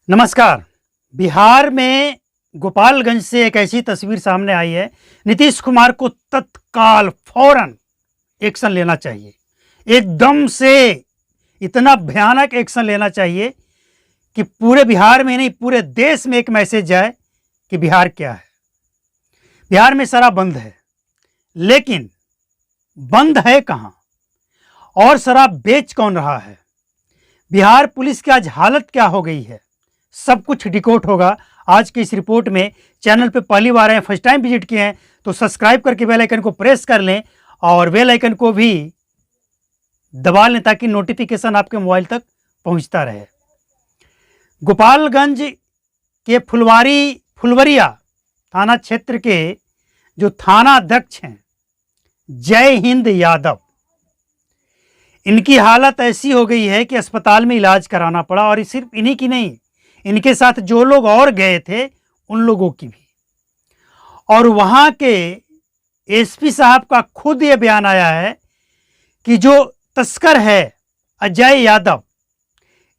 नमस्कार। बिहार में गोपालगंज से एक ऐसी तस्वीर सामने आई है। नीतीश कुमार को तत्काल फौरन एक्शन लेना चाहिए। एकदम से इतना भयानक एक्शन लेना चाहिए कि पूरे बिहार में नहीं पूरे देश में एक मैसेज जाए कि बिहार क्या है। बिहार में शराब बंद है, लेकिन बंद है कहाँ और शराब बेच कौन रहा है? बिहार पुलिस की आज हालत क्या हो गई है, सब कुछ डिकोड होगा आज की इस रिपोर्ट में। चैनल पे पहली बार आए, फर्स्ट टाइम विजिट किए हैं तो सब्सक्राइब करके बेल आइकन को प्रेस कर लें और बेल आइकन को भी दबा लें ताकि नोटिफिकेशन आपके मोबाइल तक पहुंचता रहे। गोपालगंज के फुलवरिया थाना क्षेत्र के जो थाना अध्यक्ष हैं जय हिंद यादव, इनकी हालत ऐसी हो गई है कि अस्पताल में इलाज कराना पड़ा। और सिर्फ इन्हीं की नहीं, इनके साथ जो लोग और गए थे उन लोगों की भी। और वहां के एसपी साहब का खुद ये बयान आया है कि जो तस्कर है अजय यादव,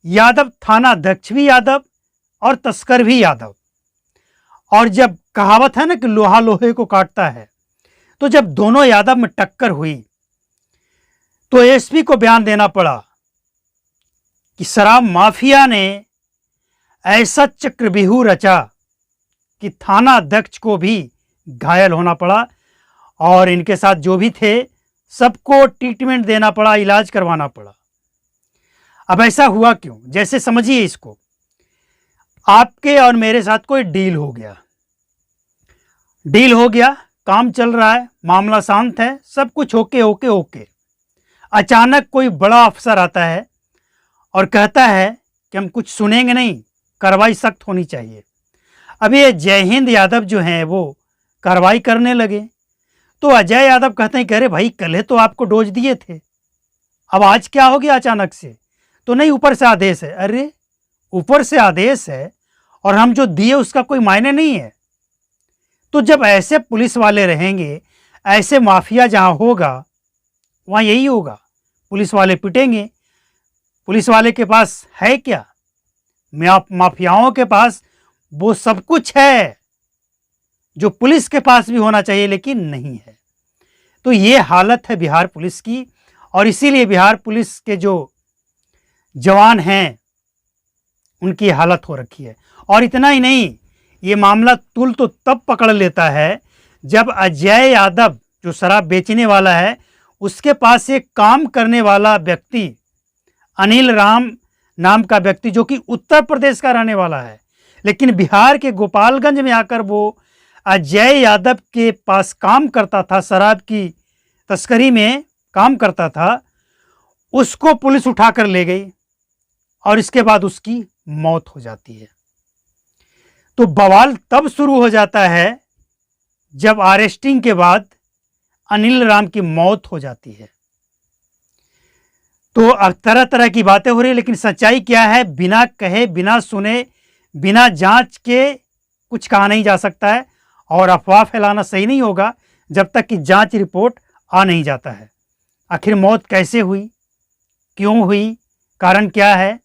यादव थाना अध्यक्ष भी यादव और तस्कर भी यादव। और जब कहावत है ना कि लोहा लोहे को काटता है, तो जब दोनों यादव में टक्कर हुई तो एसपी को बयान देना पड़ा कि शराब माफिया ने ऐसा चक्रव्यूह रचा कि थाना अध्यक्ष को भी घायल होना पड़ा और इनके साथ जो भी थे सबको ट्रीटमेंट देना पड़ा, इलाज करवाना पड़ा। अब ऐसा हुआ क्यों? जैसे समझिए इसको, आपके और मेरे साथ कोई डील हो गया, काम चल रहा है, मामला शांत है, सब कुछ ओके। अचानक कोई बड़ा अफसर आता है और कहता है कि हम कुछ सुनेंगे नहीं, कार्रवाई सख्त होनी चाहिए। अब ये जय हिंद यादव जो हैं वो कार्रवाई करने लगे तो अजय यादव कहते हैं कि अरे भाई कल तो आपको डोज दिए थे, अब आज क्या हो गया अचानक से? तो नहीं, ऊपर से आदेश है। अरे ऊपर से आदेश है और हम जो दिए उसका कोई मायने नहीं है। तो जब ऐसे पुलिस वाले रहेंगे, ऐसे माफिया जहां होगा वहां यही होगा, पुलिस वाले पिटेंगे। पुलिस वाले के पास है क्या? माफियाओं के पास वो सब कुछ है जो पुलिस के पास भी होना चाहिए, लेकिन नहीं है। तो ये हालत है बिहार पुलिस की और इसीलिए बिहार पुलिस के जो जवान हैं उनकी हालत हो रखी है। और इतना ही नहीं, ये मामला तुल तो तब पकड़ लेता है जब अजय यादव जो शराब बेचने वाला है उसके पास एक काम करने वाला व्यक्ति, अनिल राम नाम का व्यक्ति, जो कि उत्तर प्रदेश का रहने वाला है लेकिन बिहार के गोपालगंज में आकर वो अजय यादव के पास काम करता था, शराब की तस्करी में काम करता था, उसको पुलिस उठाकर ले गई और इसके बाद उसकी मौत हो जाती है। तो बवाल तब शुरू हो जाता है जब अरेस्टिंग के बाद अनिल राम की मौत हो जाती है। तो अब तरह तरह की बातें हो रही है, लेकिन सच्चाई क्या है? बिना कहे, बिना सुने, बिना जांच के कुछ कहा नहीं जा सकता है और अफवाह फैलाना सही नहीं होगा जब तक कि जांच रिपोर्ट आ नहीं जाता है। आखिर मौत कैसे हुई, क्यों हुई, कारण क्या है,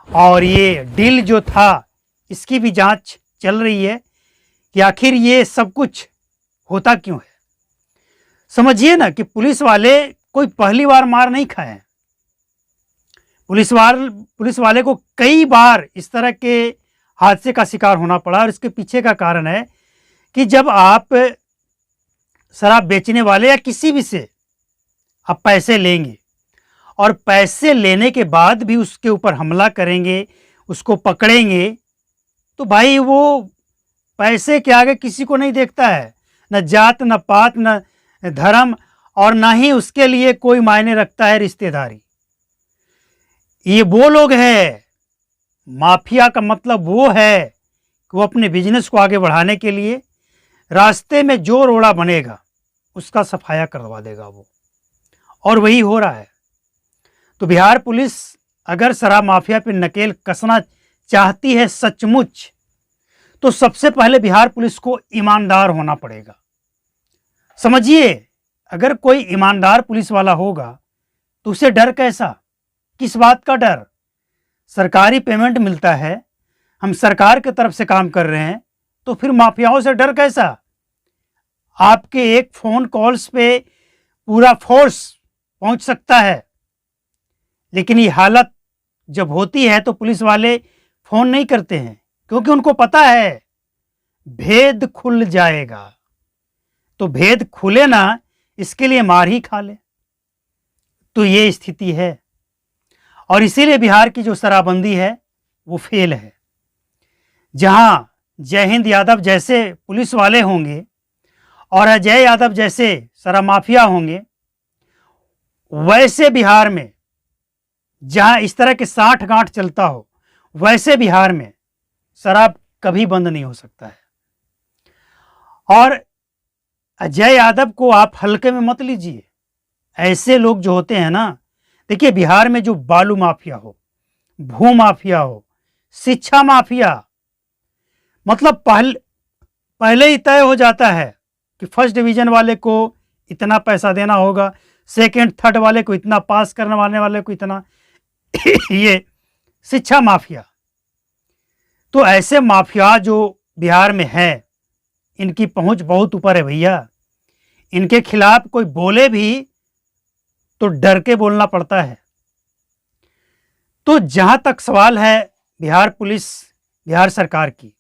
और ये डील जो था इसकी भी जांच चल रही है कि आखिर ये सब कुछ होता क्यों है। समझिए ना कि पुलिस वाले कोई पहली बार मार नहीं खाए हैं। पुलिस वाले को कई बार इस तरह के हादसे का शिकार होना पड़ा और इसके पीछे का कारण है कि जब आप शराब बेचने वाले या किसी भी से आप पैसे लेंगे और पैसे लेने के बाद भी उसके ऊपर हमला करेंगे, उसको पकड़ेंगे, तो भाई वो पैसे के आगे किसी को नहीं देखता है, न जात, न पात, न धर्म, और ना ही उसके लिए कोई मायने रखता है रिश्तेदारी। ये वो लोग हैं, माफिया का मतलब वो है कि वो अपने बिजनेस को आगे बढ़ाने के लिए रास्ते में जो रोड़ा बनेगा उसका सफाया करवा देगा वो, और वही हो रहा है। तो बिहार पुलिस अगर शराब माफिया पे नकेल कसना चाहती है सचमुच, तो सबसे पहले बिहार पुलिस को ईमानदार होना पड़ेगा। समझिए, अगर कोई ईमानदार पुलिस वाला होगा तो उसे डर कैसा, किस बात का डर? सरकारी पेमेंट मिलता है, हम सरकार की तरफ से काम कर रहे हैं, तो फिर माफियाओं से डर कैसा? आपके एक फ़ोन कॉल्स पे पूरा फोर्स पहुंच सकता है, लेकिन ये हालत जब होती है तो पुलिस वाले फ़ोन नहीं करते हैं, क्योंकि उनको पता है भेद खुल जाएगा। तो भेद खुले ना, इसके लिए मार ही खा ले। तो ये स्थिति है, और इसीलिए बिहार की जो शराबबंदी है वो फेल है। जहां जय हिंद यादव जैसे पुलिस वाले होंगे और अजय यादव जैसे शराब माफिया होंगे, वैसे बिहार में जहां इस तरह के साठ गांठ चलता हो, वैसे बिहार में शराब कभी बंद नहीं हो सकता है। और अजय यादव को आप हल्के में मत लीजिए। ऐसे लोग जो होते हैं ना, देखिए बिहार में जो बालू माफिया हो, भू माफिया हो, शिक्षा माफिया, मतलब पहले ही तय हो जाता है कि फर्स्ट डिवीजन वाले को इतना पैसा देना होगा, सेकंड थर्ड वाले को इतना, पास करने वाले को इतना। ये शिक्षा माफिया। तो ऐसे माफिया जो बिहार में है, इनकी पहुंच बहुत ऊपर है भैया। इनके खिलाफ कोई बोले भी तो डर के बोलना पड़ता है। तो जहां तक सवाल है बिहार पुलिस, बिहार सरकार की,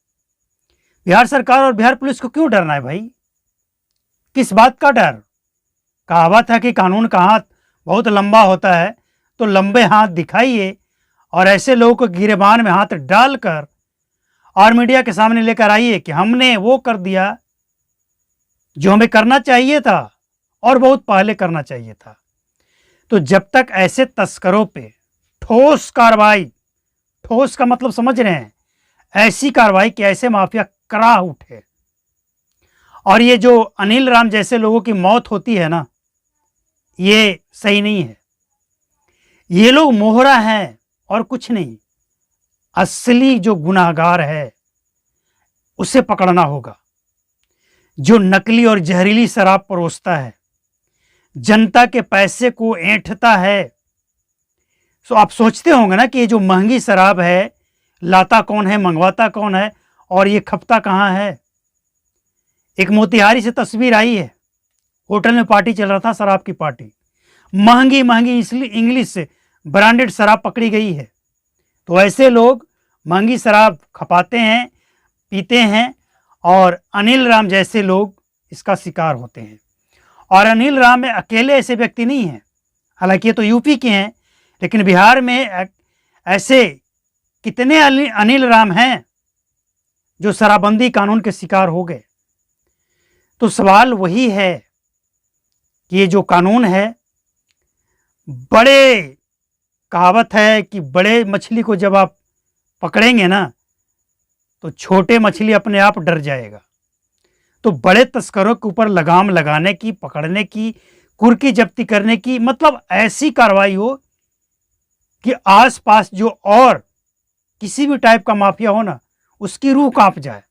बिहार सरकार और बिहार पुलिस को क्यों डरना है भाई? किस बात का डर? कहावत है कि कानून का हाथ बहुत लंबा होता है, तो लंबे हाथ दिखाइए और ऐसे लोगों को गिरेबान में हाथ डालकर और मीडिया के सामने लेकर आइए कि हमने वो कर दिया जो हमें करना चाहिए था और बहुत पहले करना चाहिए था। तो जब तक ऐसे तस्करों पे ठोस कार्रवाई, ठोस का मतलब समझ रहे हैं, ऐसी कार्रवाई कि ऐसे माफिया करा उठे। और ये जो अनिल राम जैसे लोगों की मौत होती है ना, ये सही नहीं है। ये लोग मोहरा हैं और कुछ नहीं। असली जो गुनाहगार है उसे पकड़ना होगा, जो नकली और जहरीली शराब परोसता है, जनता के पैसे को ऐंठता है। तो आप सोचते होंगे ना कि ये जो महंगी शराब है, लाता कौन है, मंगवाता कौन है और ये खपता कहाँ है? एक मोतिहारी से तस्वीर आई है, होटल में पार्टी चल रहा था, शराब की पार्टी, महंगी महंगी इंग्लिश से ब्रांडेड शराब पकड़ी गई है। तो ऐसे लोग महंगी शराब खपाते हैं, पीते हैं, और अनिल राम जैसे लोग इसका शिकार होते हैं। और अनिल राम में अकेले ऐसे व्यक्ति नहीं हैं, हालांकि ये तो यूपी के हैं, लेकिन बिहार में ऐसे कितने अनिल राम हैं जो शराबबंदी कानून के शिकार हो गए। तो सवाल वही है कि ये जो कानून है, बड़े, कहावत है कि बड़े मछली को जब आप पकड़ेंगे ना, तो छोटे मछली अपने आप डर जाएगा। तो बड़े तस्करों के ऊपर लगाम लगाने की, पकड़ने की, कुर्की जब्ती करने की, मतलब ऐसी कार्रवाई हो कि आसपास जो और किसी भी टाइप का माफिया हो ना, उसकी रूह कांप जाए।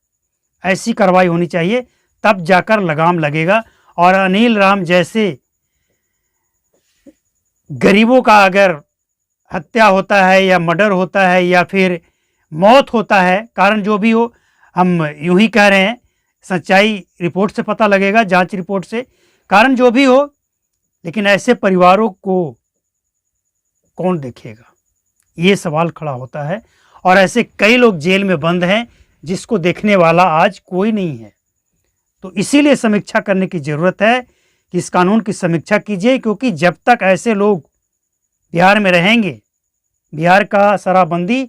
ऐसी कार्रवाई होनी चाहिए, तब जाकर लगाम लगेगा। और अनिल राम जैसे गरीबों का अगर हत्या होता है या मर्डर होता है या फिर मौत होता है, कारण जो भी हो, हम यूं ही कह रहे हैं, सच्चाई रिपोर्ट से पता लगेगा, जांच रिपोर्ट से, कारण जो भी हो, लेकिन ऐसे परिवारों को कौन देखेगा? ये सवाल खड़ा होता है। और ऐसे कई लोग जेल में बंद हैं जिसको देखने वाला आज कोई नहीं है। तो इसीलिए समीक्षा करने की ज़रूरत है कि इस कानून की समीक्षा कीजिए, क्योंकि जब तक ऐसे लोग बिहार में रहेंगे, बिहार का शराबबंदी